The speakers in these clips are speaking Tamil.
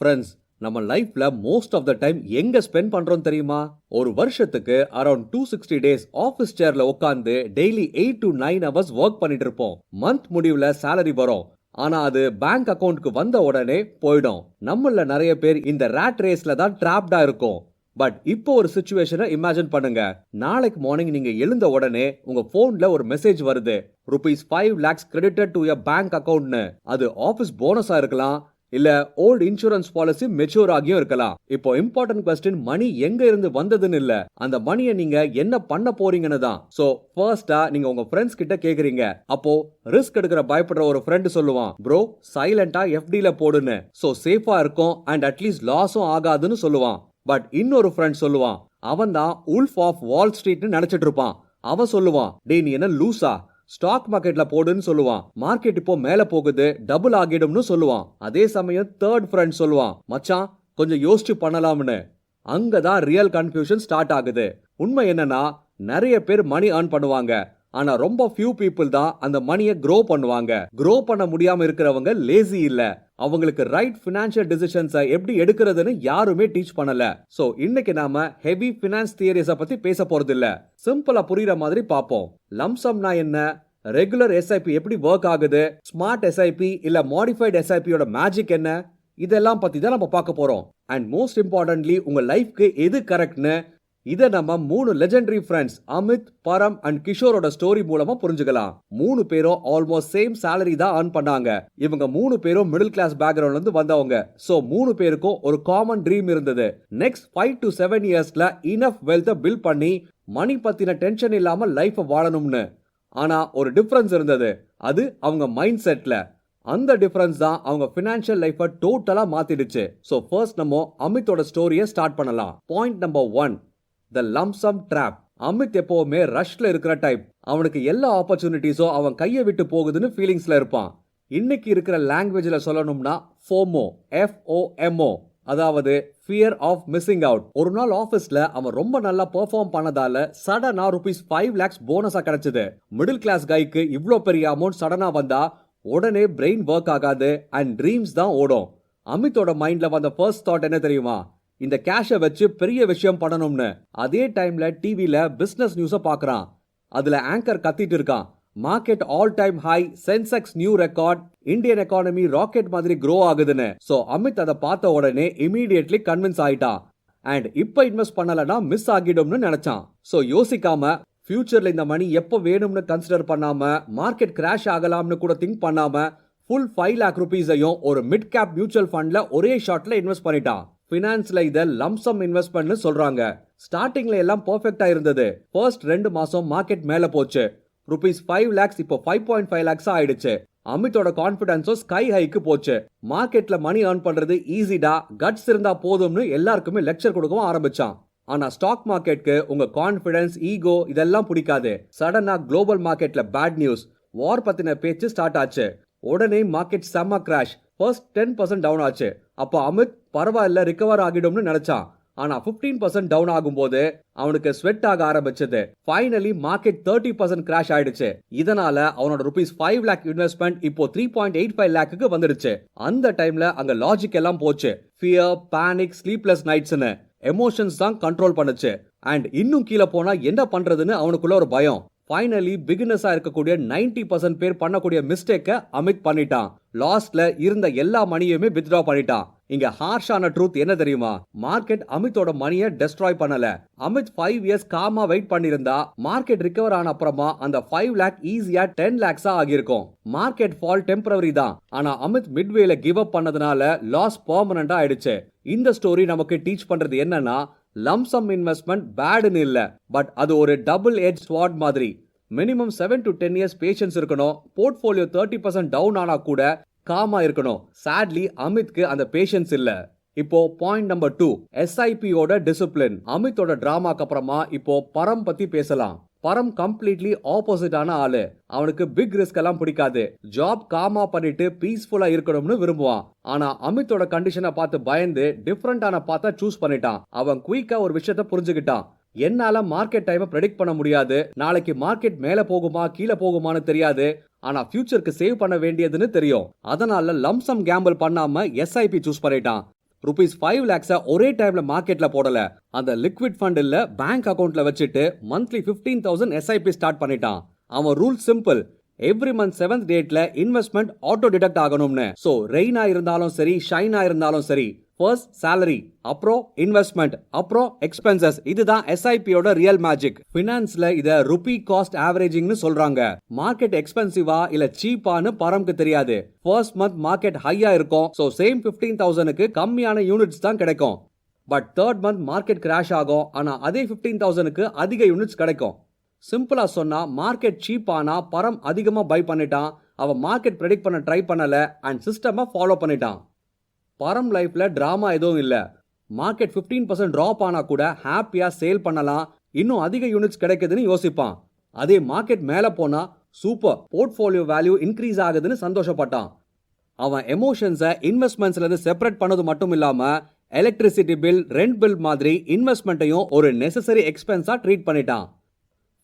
ஃப்ரெண்ட்ஸ், நம்ம லைஃப்ல மோஸ்ட் ஆஃப் த டைம் எங்க ஸ்பெண்ட் பண்றோம் தெரியுமா? ஒரு வருஷத்துக்கு அரௌண்ட் 260 டேஸ் ஆபீஸ் சேர்ல உட்கார்ந்து டெய்லி 8 to 9 hours ஒர்க் பண்ணிட்டு இருப்போம். மந்த் முடிவுல salary வரும். ஆனா அது பேங்க் அக்கவுண்ட்க்கு வந்த உடனே போயிடும். நம்மள நிறைய பேர் இந்த ராட் ரேஸ்ல தான் டிராப்டா இருக்கும். பட் இப்போ ஒரு சிச்சுவேஷனை இமேஜின் பண்ணுங்க. நாளைக்கு மார்னிங் நீங்க எழுந்த உடனே உங்க போன்ல ஒரு மெசேஜ் வருது. ₹5 lakhs credited to your bank accountனு. அது ஆபீஸ் போனஸா இருக்கலாம், இல்ல ஓல்ட் இன்சூரன்ஸ் பாலிசி மெச்சூர் ஆகியும் இருக்கலாம். இப்போ இம்பார்ட்டன்ட் கொஸ்டின் மணி எங்க இருந்து வந்ததுன்னு இல்ல, அந்த மணியை நீங்க என்ன பண்ண போறீங்கன்னு தான். சோ ஃபர்ஸ்டா நீங்க உங்க ஃப்ரெண்ட்ஸ் கிட்ட கேக்குறீங்க. அப்போ ரிஸ்க் எடுக்கிற பயப்படுற ஒரு ஃப்ரெண்ட் சொல்லுவான், ப்ரோ சைலண்டா எஃப்டில போடுன்னு, சோ சேஃபா இருக்கும் அண்ட் அட்லீஸ்ட் லாஸும் ஆகாதுன்னு சொல்லுவான். பட் இன்னொரு ஃப்ரெண்ட் சொல்லுவான், அவன் தான் உல்ஃப் ஆஃப் வால் ஸ்ட்ரீட்னு நினைச்சிட்டு இருப்பான். அவன் சொல்லுவான், டேய் நீ என்ன லூசா, ஸ்டாக் மார்க்கெட்ல போடுன்னு சொல்லுவான். மார்க்கெட் இப்போ மேல போகுது, டபுள் ஆகிடும்னு சொல்லுவான். அதே சமயம் தேர்ட் ஃப்ரெண்ட் சொல்லுவான், மச்சான் கொஞ்சம் யோசிச்சு பண்ணலாம்னு. அங்கதான் ரியல் கன்ஃபியூஷன் ஸ்டார்ட் ஆகுது. உண்மை என்னன்னா, நிறைய பேர் மணி earn பண்ணுவாங்க, ஆனா ரொம்ப few people தான் அந்த மணியை grow பண்ணுவாங்க. grow பண்ண முடியாம இருக்கிறவங்க லேசி இல்ல, அவங்களுக்கு ரைட் ஃபினான்ஷியல் டிசிஷன்ஸை எப்படி எடுக்கிறதுன்னு யாருமே டீச் பண்ணல. சோ இன்னைக்கு நாம ஹெவி ஃபினான்ஸ் தியரிஸ பத்தி பேச போறது இல்ல, சிம்பிளா புரியுற மாதிரி பாப்போம். லம்சம்னா என்ன, ரெகுலர் எஸ்ஐபி எப்படி ஒர்க் ஆகுது, ஸ்மார்ட் எஸ்ஐபி இல்ல மாடிஃபைட் எஸ்ஐபியோட மேஜிக் என்ன, இதெல்லாம் பத்தி தான் நம்ம பார்க்க போறோம். அண்ட் மோஸ்ட் இம்பார்ட்டன்ட்லி உங்க லைஃப்க்கு எது கரெக்ட்னு இதை நம்ம 3 லெஜெண்டரி ஃப்ரெண்ட்ஸ் அமித், பரம் அண்ட் கிஷோரோட ஸ்டோரி மூலமா புரிஞ்சுக்கலாம். 3 பேரும் ஆல்மோஸ்ட் சேம் salary தான் earn பண்ணாங்க. இவங்க 3 பேரும் மிடில் கிளாஸ் பேக்ரவுண்ட்ல இருந்து வந்தவங்க. சோ 3 பேருக்கும் ஒரு காமன் ட்ரீம் இருந்தது. நெக்ஸ்ட் 5 to 7 இயர்ஸ்ல இனஃப் வெல்த் பில்ட் பண்ணி மணி பத்தின டென்ஷன் இல்லாம லைஃப் வாழணும்னு. ஆனா ஒரு டிஃபரன்ஸ் இருந்தது, அது அவங்க மைண்ட் செட்ல. அந்த டிஃபரன்ஸ் தான் அவங்க ஃபினான்ஷியல் லைஃபை டோட்டலா மாத்திடுச்சு. சோ ஃபர்ஸ்ட் நம்ம அமித்தோட ஸ்டோரியை ஸ்டார்ட் பண்ணலாம். Point number 1, The lump sum trap. Amit எப்பவுமே ரஷ்ல இருக்கிற டைப். அவனுக்கு எல்லா ஆப்பர்ச்சுனிட்டிஸும் அவன் கையை விட்டு போகுதுன்னு ஃபீலிங்ஸ்ல இருப்பான். இன்னைக்கு இருக்கிற லாங்குவேஜ்ல சொல்லணும்னா FOMO, FOMO, அதாவது ஃபியர் ஆஃப் மிஸ்ஸிங் அவுட். ஒரு நாள் ஆபீஸ்ல அவன் ரொம்ப நல்லா பெர்ஃபார்ம் பண்ணதால சடனா ₹5 lakhs போனஸா கிடைச்சது. மிடில் கிளாஸ் கைக்கு இவ்ளோ பெரிய அமௌண்ட் சடனா வந்தா உடனே பிரெயின் ஒர்க் ஆகாது அண்ட் ட்ரீம்ஸ் தான் ஓடும். அமித்தோட மைண்ட்ல வந்த ஃபர்ஸ்ட் தாட் என்ன தெரியுமா, இந்த கேஷை வச்சு பெரிய விஷயம் பண்ணணும்னு. அதே டைம்ல டிவில பிசினஸ் நியூஸை பார்க்கறான். அதுல ஆங்கர் கத்திட்டு இருக்கான், market all time high, Sensex new record, Indian economy rocket மாதிரி க்ரோ ஆகுதுன்னு. சோ அமித் அதை பார்த்த உடனே இமீடியட்லி கன்வின்ஸ் ஆயிட்டான். அண்ட் இப்ப இன்வெஸ்ட் பண்ணலனா மிஸ் ஆகிடும்னு நினைச்சான். சோ யோசிக்காம, ஃபியூச்சர்ல இந்த மணி எப்போ வேணும்னு கன்சிடர் பண்ணாம, மார்க்கெட் கிராஷ் ஆகலாம்னு கூட திங்க் பண்ணாம ஃபுல் 5 lakh rupees-ஐயும் ஒரு மிட் கேப் மியூச்சுவல் ஃபண்ட்ல ஒரே ஷாட்ல இன்வெஸ்ட் பண்ணிட்டான். ஃபினான்ஸ்ல இத லம்சம் இன்வெஸ்ட்மெண்ட்னு சொல்றாங்க. ஸ்டார்டிங்ல எல்லாம் பெர்ஃபெக்ட்டா இருந்தது. ஃபர்ஸ்ட் 2 மாசம் மார்க்கெட் மேல போச்சு. ₹5 lakhs இப்போ 5.5 lakhs ஆயிடுச்சு. அமித்தோட கான்ஃபிடன்ஸும் ஸ்கை ஹைக்கு போச்சு. மார்க்கெட்ல மணி earn பண்றது ஈஸிடா, கட்ஸ் இருந்தா போதும்னு எல்லாருக்குமே லெக்சர் கொடுக்கவும் ஆரம்பிச்சான். ஆனா ஸ்டாக் மார்க்கெட்க்கு உங்க கான்ஃபிடன்ஸ், ஈகோ இதெல்லாம் பிடிக்காது. சடனா குளோபல் மார்க்கெட்ல பேட் நியூஸ், வார் பத்தின பேச்சு ஸ்டார்ட் ஆச்சு. உடனே மார்க்கெட் செம்ம கிராஷ். ஃபர்ஸ்ட் 10% டவுன் ஆச்சு. அப்போ அமித் பரவாயில்ல ரிகவர் ஆகிடும்னு நினைச்சான். ஆனா 15% டவுன் ஆகும்போது அவனுக்கு ஸ்வெட் ஆக ஆரம்பிச்சது. ஃபைனலி மார்க்கெட் 30% கிராஷ் ஆயிடுச்சு. இதனால அவனோட ₹5 lakh இன்வெஸ்ட்மெண்ட் இப்போ 3.85 lakhக்கு வந்துடுச்சு. அந்த டைம்ல அங்க லாஜிக் எல்லாம் போச்சு. ஃபியர், பேனிக், ஸ்லீப்லெஸ் நைட்ஸ்னு எமோஷன்ஸ் தான் கண்ட்ரோல் பண்ணுச்சு. அண்ட் இன்னும் கீழே போனா என்ன பண்றதுன்னு அவனுக்குள்ள ஒரு பயம். ஃபைனலி பிகினர்ஸா இருக்கக்கூடிய 90% பேர் பண்ணக்கூடிய மிஸ்டேக்க அமித் பண்ணிட்டான். லாஸ்ட்ல இருந்த எல்லா மணியுமே வித்ட்ரா பண்ணிட்டான். இங்க ஹார்ஷான ட்ரூத் என்ன தெரியுமா, மார்க்கெட் அமித்தோட மணியை டெஸ்ட்ராய் பண்ணல. அமித் 5 இயர்ஸ் காமா வெயிட் பண்ணிருந்தா மார்க்கெட் ரிகவர் ஆன அப்புறமா அந்த 5 lakh ஈஸியா 10 lakhs ஆகியிருக்கும். மார்க்கெட் ஃபால் டெம்பரரி தான், ஆனா அமித் மிட்வேல கிவ் அப் பண்ணதுனால லாஸ் பெர்மனண்டா ஆயிடுச்சு. இந்த ஸ்டோரி நமக்கு டீச் பண்றது என்னன்னா, லம்சம் இன்வெஸ்ட்மெண்ட் பேடுன்னு இல்ல, பட் அது ஒரு டபுள் எட்ஜ் ஸ்வார்ட் மாதிரி. மினிமம் 7 to 10 இயர்ஸ் பேஷன்ஸ் இருக்கணும். போர்ட்ஃபோலியோ 30% டவுன் ஆனா கூட காமா இருக்கணும். சாட்லி அமித்க்கு அந்த பேஷன்ஸ் இல்ல. இப்போ பாயிண்ட் நம்பர் 2, எஸ்ஐபியோட டிசிப்ளின். அமித்தோட டிராமாக்கு அப்புறமா இப்போ பரம் பத்தி பேசலாம். பரம் கம்ப்ளீட்லி ஆப்போசிட்டான ஆளு. அவனுக்கு பிக் ரிஸ்க் எல்லாம் பிடிக்காது. ஜாப் காமா பண்ணிட்டு பீஸ்ஃபுல்லா இருக்கணும்னு விரும்புவான். ஆனா அமித்தோட கண்டிஷனை பார்த்து பயந்து டிஃபரெண்டான பாத்தா சூஸ் பண்ணிட்டான். அவன் குயிக்கா ஒரு விஷயத்த புரிஞ்சுக்கிட்டான். என்னால மார்க்கெட் டைமை ப்ரெடிக்ட் பண்ண முடியாது, நாளைக்கு மார்க்கெட் மேல போகுமா கீழே போகுமான்னு தெரியாது, ஆனா ஃபியூச்சருக்கு சேவ் பண்ண வேண்டியதுன்னு தெரியும். அதனால லம்சம் கேம்பிள் பண்ணாம எஸ்ஐபி சூஸ் பண்ணிட்டான். ₹5 lakhs ஒரே டைம்ல மார்க்கெட்ல போடல. அந்த லிக்விட் ஃபண்ட் இல்ல பேங்க் அக்கவுண்ட்ல வச்சுட்டு மந்த்லி 15,000 SIP ஸ்டார்ட் பண்ணிட்டான். அவன் rule simple. Every month 7th டேட்ல இன்வெஸ்ட்மெண்ட் ஆட்டோ டிடக்ட் ஆகணும்னு. சோ ரெயினா இருந்தாலும் சரி, ஷைனா இருந்தாலும் சரி, ஃபர்ஸ்ட் salary, அப்புறம் இன்வெஸ்ட்மெண்ட், அப்புறம் எக்ஸ்பென்சஸ். இதுதான் SIP யோட ரியல் மேஜிக். ஃபினான்ஸ்ல இத ரூபி காஸ்ட் ஆவரேஜிங்னு சொல்றாங்க. மார்க்கெட் எக்ஸ்பென்சிவா இல்ல சீப்பான்னு பரம்க்கு தெரியாது. ஃபர்ஸ்ட் மந்த் மார்க்கெட் ஹையா இருக்கும். சோ சேம் 15,000க்கு கம்மியான யூனிட்ஸ் தான் கிடைக்கும். But third month market crash ஆகும். ஆனா அதே 15,000க்கு அதிக யூனிட்ஸ் கிடைக்கும். சிம்பிளா சொன்னா மார்க்கெட் சீப் ஆனா பரம் அதிகமா பை பண்ணிட்டான். அவன் மார்க்கெட் ப்ரெடிக்ட் பண்ண ட்ரை பண்ணல அண்ட் சிஸ்டமா ஃபாலோ பண்ணிட்டான். பரம் லைஃப்ல டிராமா எதுவும் இல்ல. மார்க்கெட் 15% டிராப் ஆனா கூட ஹாப்பியா சேல் பண்ணலாம், இன்னும் அதிக யூனிட்ஸ் கிடைக்குதுன்னு யோசிப்பான். அதே மார்க்கெட் மேல போனா சூப்பர், போர்ட்ஃபோலியோ வேல்யூ இன்க்ரீஸ் ஆகுதுன்னு சந்தோஷப்பட்டான். அவன் எமோஷன்ஸை இன்வெஸ்ட்மெண்ட்ஸ்ல இருந்து செப்பரேட் பண்ணது மட்டும் இல்லாம எலக்ட்ரிசிட்டி பில், ரெண்ட் பில் மாதிரி இன்வெஸ்ட்மெண்ட்டையும் ஒரு நெசசரி எக்ஸ்பென்ஸா ட்ரீட் பண்ணிட்டான்.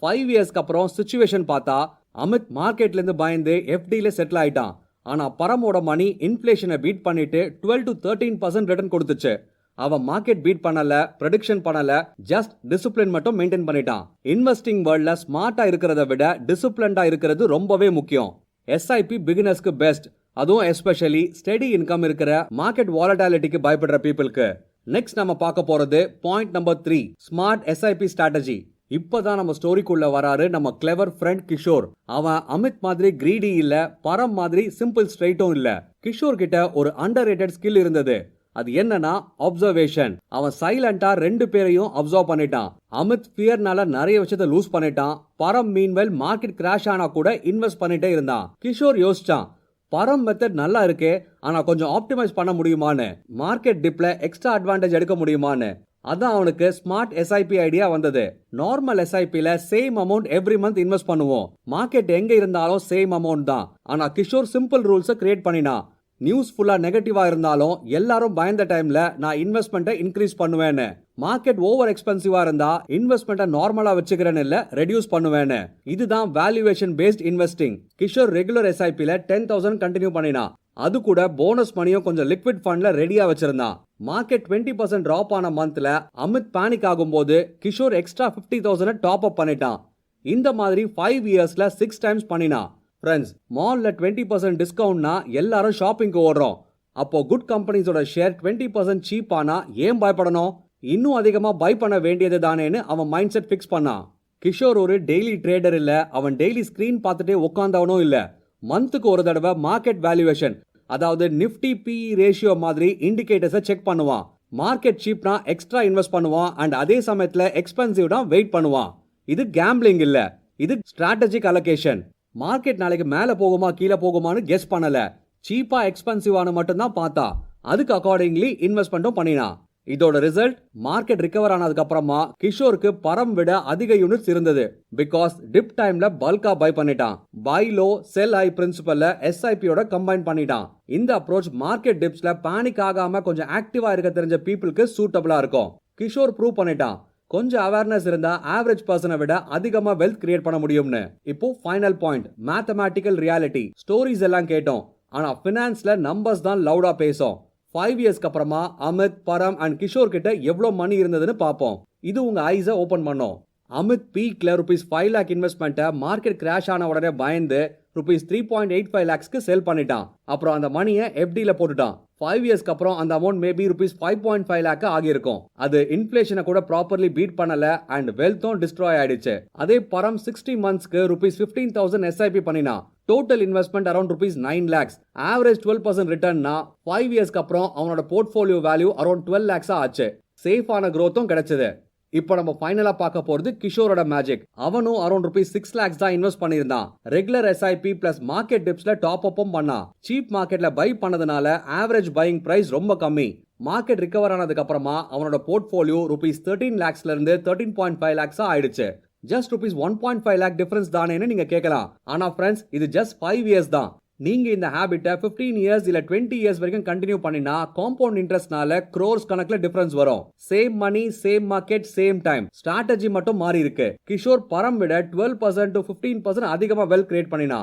5 இயர்ஸ்க்கு அப்புறம் சிச்சுவேஷன் பார்த்தா அமித் மார்க்கெட்ல இருந்து பயந்து FDல செட்டில் ஆயிட்டான். ஆனா பரமோட மணி இன்ஃப்ளேஷனை பீட் பண்ணிட்டு 12 to 13% ரிட்டர்ன் கொடுத்துச்சு. அவன் மார்க்கெட் பீட் பண்ணல, ப்ரெடிக்ஷன் பண்ணல, ஜஸ்ட் டிசிப்ளின் மட்டும் மெயின்டைன் பண்ணிட்டான். இன்வெஸ்டிங் வேர்ல்ட்ல ஸ்மார்ட்டா இருக்கிறத விட டிசிப்ளின்டா இருக்கிறது ரொம்பவே முக்கியம். SIP பிகினர்ஸ்க்கு பெஸ்ட், அதுவும் எஸ்பெஷலி ஸ்டெடி இன்கம் இருக்கிற மார்க்கெட் வாலட்டாலிட்டிக்கு பயப்படுற பீப்புளுக்கு. நெக்ஸ்ட் நம்ம பார்க்க போறது point number 3, smart SIP strategy. இப்பதான் நம்ம ஸ்டோரிக்குள்ள வராரு நம்ம கிளவர் ஃப்ரெண்ட் கிஷோர். அவன் அமித் மாதிரி கிரீடி இல்ல, பரம் மாதிரி சிம்பிள் ஸ்ட்ரைட்டும் இல்ல. கிஷோர் கிட்ட ஒரு அண்டர்ரேட்டட் ஸ்கில் இருந்தது. அது என்னன்னா அப்சர்வேஷன். அவன் சைலண்டா 2 பேரையும் அப்சர்வ் பண்ணிட்டான். அமித் ஃபியர்னால நிறைய விஷயத்தை லூஸ் பண்ணிட்டான். பரம் மீன்வெல் மார்க்கெட் கிராஷ் ஆனா கூட இன்வெஸ்ட் பண்ணிட்டே இருந்தான். கிஷோர் யோசிச்சான், பரம் மெத்தட் நல்லா இருக்கே, ஆனா கொஞ்சம் ஆப்டிமைஸ் பண்ண முடியுமான்னு, மார்க்கெட் டிப்ல எக்ஸ்ட்ரா அட்வான்டேஜ் எடுக்க முடியுமான்னு. அதான் அவனுக்கு ஸ்மார்ட் SIP ஐடியா வந்தது. நார்மல் SIPல same amount every month invest பண்ணுவோம். மார்க்கெட் எங்க இருந்தாலும் சேம் அமௌண்ட் தான். ஆனா கிஷோர் சிம்பிள் ரூல்ஸை கிரியேட் பண்ணினான். நியூஸ் ஃபுல்லா நெகட்டிவா இருந்தாலும் எல்லாரும் பயந்த டைம்ல நான் இன்வெஸ்ட்மெண்ட்டை இன்க்ரீஸ் பண்ணுவேன்னு. மார்க்கெட் ஓவர் எக்ஸ்பென்சிவா இருந்தா இன்வெஸ்ட்மெண்ட்டை நார்மலா வச்சுக்கிறேன்னு இல்ல, ரெடியூஸ் பண்ணுவேன்னு. இதுதான் valuation based investing. Kishore regular SIPல 10,000 கண்டினியூ பண்ணினான். அது கூட போனஸ் மணியும் கொஞ்சம் லிக்விட் ஃபண்ட்ல ரெடியா வச்சிருந்தான். மார்க்கெட் 20% டிராப் ஆன மந்த்ல அமித் பேனிக் ஆகும்போது கிஷோர் எக்ஸ்ட்ரா 50,000 டாப் அப் பண்ணிட்டான். இந்த மாதிரி 5 இயர்ஸ்ல 6 டைம்ஸ் பண்ணினான். ஃப்ரெண்ட்ஸ், மால்ல 20% டிஸ்கவுண்ட்னா எல்லாரும் ஷாப்பிங்க்கு ஓடுறோம். அப்போ குட் கம்பெனிஸோட ஷேர் 20% சீப் ஆனா ஏன் பயப்படணும்? இன்னும் அதிகமா பை பண்ண வேண்டியது தானேன்னு அவன் மைண்ட் செட் ஃபிக்ஸ் பண்ணான். கிஷோர் ஒரு டெய்லி ட்ரேடர் இல்ல, அவன் டெய்லி ஸ்கிரீன் பார்த்துட்டே உட்காந்தவனும் இல்ல. மந்த்துக்கு ஒரு தடவை மார்க்கெட் வேல்யூவேஷன், அதாவது நிஃப்டி PE ரேஷியோ மாதிரி இண்டிகேட்டர்ஸை செக் பண்ணுவான். மார்க்கெட் சீப்னா எக்ஸ்ட்ரா இன்வெஸ்ட் பண்ணுவான் அண்ட் அதே சமயத்துல எக்ஸ்பென்சிவ்னா வெயிட் பண்ணுவான். இது கேம்பிளிங் இல்ல, இது ஸ்ட்ராட்டஜிக் அலோகேஷன். மார்க்கெட் நாளைக்கு மேல போகுமா கீழே போகுமான்னு கெஸ் பண்ணல, சீப்பா எக்ஸ்பென்சிவானு மட்டும் தான் பார்த்தா. அதுக்கு அக்கார்டிங்லி இன்வெஸ்ட்மெண்ட்டும் பண்ணினான். இதோட ரிசல்ட், மார்க்கெட் ரிகவர் ஆனதுக்கு அப்புறமா கிஷோருக்கு பரம் விட அதிக யூனிட்ஸ் இருந்தது. பிகாஸ் டிப் டைம்ல பல்கா பை பண்ணிட்டான். பை லோ செல் ஹை பிரின்சிபல்ல SIP யோட கம்பைன் பண்ணிட்டான். இந்த அப்ரோச் மார்க்கெட் டிப்ஸ்ல பேனிக் ஆகாம கொஞ்சம் ஆக்டிவா இருக்க தெரிஞ்ச பீப்புளுக்கு சூட்டபிளா இருக்கும். கிஷோர் ப்ரூவ் பண்ணிட்டான், கொஞ்சம் அவேர்னஸ் இருந்தா ஆவரேஜ் பர்சனை விட அதிகமா வெல்த் கிரியேட் பண்ண முடியும்னு. இப்போ final point, mathematical reality. Stories எல்லாம் கேட்டோம், ஆனா பினான்ஸ்ல நம்பர்ஸ் தான் லவுடா பேசும். 5 இயர்ஸ்க்கு அப்புறமா அமித், பரம் அண்ட் கிஷோர் கிட்ட எவ்வளவு மணி இருந்ததுன்னு பார்ப்போம். இது உங்க ஐஸை ஓபன் பண்ணும். அமித் பீக்ல ₹5 lakh இன்வெஸ்ட்மெண்ட்டை மார்க்கெட் கிராஷ் ஆன உடனே பயந்து ₹3.85 lakhsக்கு செல் பண்ணிட்டான். அப்புறம் அந்த மணியை FDல போட்டுட்டான். 5 இயர்ஸ்க்கு அப்புறம் அந்த அமௌண்ட் மேபி ₹5.5 lakh ஆகியிருக்கும். அது இன்ஃப்ளேஷனை கூட ப்ராப்பர்லி பீட் பண்ணல அண்ட் வெல்த்தும் டிஸ்ட்ராய் ஆயிடுச்சு. அதே பரம் 60 மந்த்ஸ்க்கு ₹15,000 SIP பண்ணினான். Total investment around ₹9 lakhs. Average 12% ரிட்டர்ன்னா 5 இயர்ஸ்க்கு அப்புறம் அவனோட போர்ட்ஃபோலியோ வேல்யூ அரௌண்ட் 12 lakhs ஆச்சு. சேஃபான growthம் கிடைச்சது. இப்போ நம்ம ஃபைனலா பார்க்க போறது கிஷோரோட மேஜிக். அவனும் அரௌண்ட் ₹6 lakhs தான் இன்வெஸ்ட் பண்ணியிருந்தான். ரெகுலர் SIP பிளஸ் மார்க்கெட் டிப்ஸ்ல டாப் அப்பும் பண்ணான். சீப் மார்க்கெட்ல பை பண்ணதுனால ஆவரேஜ் பையிங் பிரைஸ் ரொம்ப கம்மி. மார்க்கெட் ரிகவர் ஆனதுக்கு அப்புறமா அவனோட போர்ட்ஃபோலியோ ₹13 lakhsல இருந்து 13.5 lakhs ஆயிடுச்சு. ஜஸ்ட் ₹1.5 lakh டிஃபரன்ஸ் தானேன்னு நீங்க கேட்கலாம். ஆனா ஃப்ரெண்ட்ஸ், இது ஜஸ்ட் 5 இயர்ஸ் தான். நீங்க இந்த ஹேபிட்டை 15 இயர்ஸ் இல்ல 20 இயர்ஸ் வரைக்கும் கண்டினியூ பண்ணினா காம்பவுண்ட் இன்ட்ரெஸ்ட்னால crores கணக்குல டிஃபரன்ஸ் வரும். Same money, same market, same time. Strategy மட்டும் மாறி இருக்கு. கிஷோர் பரம் விட 12% to 15% அதிகமா வெல்த் கிரியேட் பண்ணினா.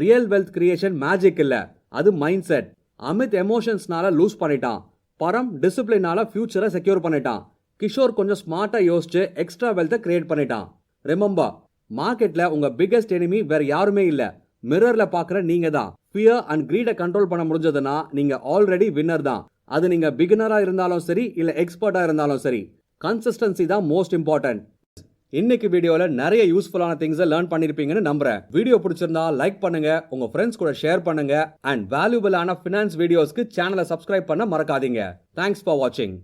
ரியல் வெல்த் கிரியேஷன் மேஜிக் இல்ல, அது மைண்ட் செட். அமித் எமோஷன்ஸ்னால லூஸ் பண்ணிட்டான். பரம் டிசிப்ளினால ஃபியூச்சரை செக்யூர் பண்ணிட்டான். கிஷோர் கொஞ்சம் ஸ்மார்ட்டா யோசிச்சு எக்ஸ்ட்ரா வெல்த்தை கிரியேட் பண்ணிட்டான். ரிமெம்பர், மார்க்கெட்ல உங்க பிகெஸ்ட் எனிமி வேற யாருமே இல்ல, மிரர்ல பாக்குற நீங்க தான். ஃபியர் அண்ட் கிரீட கண்ட்ரோல் பண்ண முடிஞ்சதுன்னா நீங்க ஆல்ரெடி வின்னர் தான். அது நீங்க பிகினரா இருந்தாலும் சரி இல்ல எக்ஸ்பர்ட்டா இருந்தாலும் சரி. கன்சிஸ்டன்சி தான் மோஸ்ட் இம்பார்ட்டன்ட். இன்னைக்கு வீடியோல நிறைய யூஸ்ஃபுல்லான திங்ஸை லேர்ன் பண்ணிருப்பீங்கன்னு நம்புறேன். வீடியோ பிடிச்சிருந்தா லைக் பண்ணுங்க, உங்க ஃப்ரெண்ட்ஸ் கூட ஷேர் பண்ணுங்க, அண்ட் வேல்யூபிளான ஃபினான்ஸ் வீடியோஸ்க்கு சேனலை சப்ஸ்கிரைப் பண்ண மறக்காதீங்க. தேங்க்ஸ் ஃபார் வாட்சிங்.